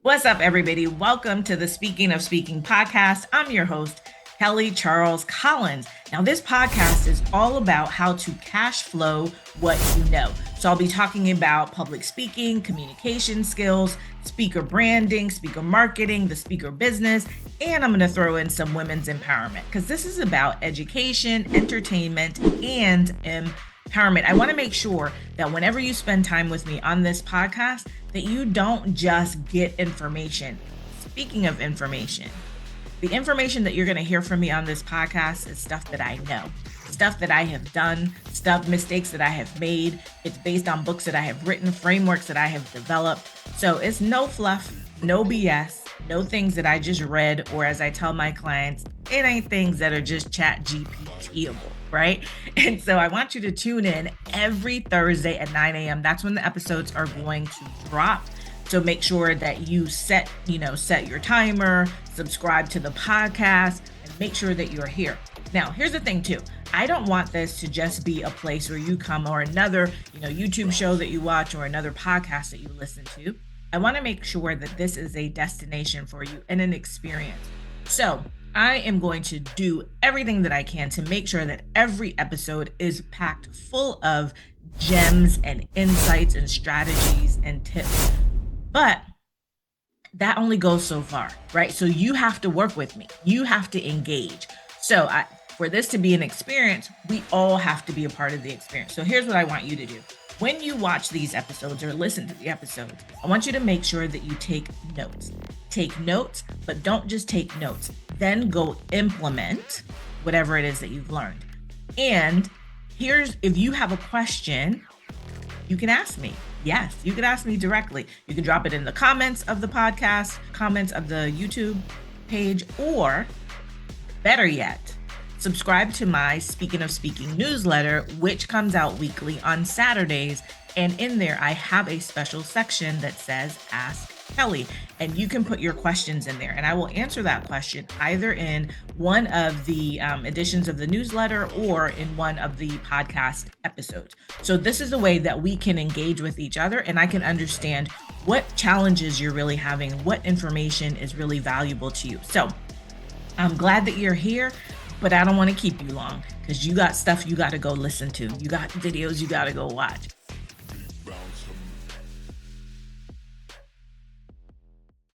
What's up, everybody? Welcome to the Speaking of Speaking podcast. I'm your host, Kelly Charles Collins. Now, this podcast is all about how to cash flow what you know. So I'll be talking about public speaking, communication skills, speaker branding, speaker marketing, the speaker business, and I'm going to throw in some women's empowerment because this is about education, entertainment, and empowerment. I want to make sure that whenever you spend time with me on this podcast, that you don't just get information. Speaking of information, the information that you're going to hear from me on this podcast is stuff that I know, stuff that I have done, mistakes that I have made. It's based on books that I have written, frameworks that I have developed. So it's no fluff, no BS, no things that I just read, or as I tell my clients, it ain't things that are just chat GPTable, right? And so I want you to tune in every Thursday at 9 a.m. That's when the episodes are going to drop. So make sure that you set your timer, subscribe to the podcast, and make sure that you're here. Now, here's the thing too. I don't want this to just be a place where you come or another, YouTube show that you watch or another podcast that you listen to. I want to make sure that this is a destination for you and an experience. So I am going to do everything that I can to make sure that every episode is packed full of gems and insights and strategies and tips. But that only goes so far, right? So you have to work with me. You have to engage. So for this to be an experience, we all have to be a part of the experience. So here's what I want you to do. When you watch these episodes or listen to the episodes, I want you to make sure that you take notes. Take notes, but don't just take notes. Then go implement whatever it is that you've learned. And if you have a question, you can ask me. Yes, you can ask me directly. You can drop it in the comments of the podcast, comments of the YouTube page, or better yet, subscribe to my Speaking of Speaking newsletter, which comes out weekly on Saturdays. And in there, I have a special section that says Ask Kelly, and you can put your questions in there and I will answer that question either in one of the editions of the newsletter or in one of the podcast episodes. So this is a way that we can engage with each other and I can understand what challenges you're really having, what information is really valuable to you. So I'm glad that you're here, but I don't want to keep you long because you got stuff you got to go listen to. You got videos you got to go watch.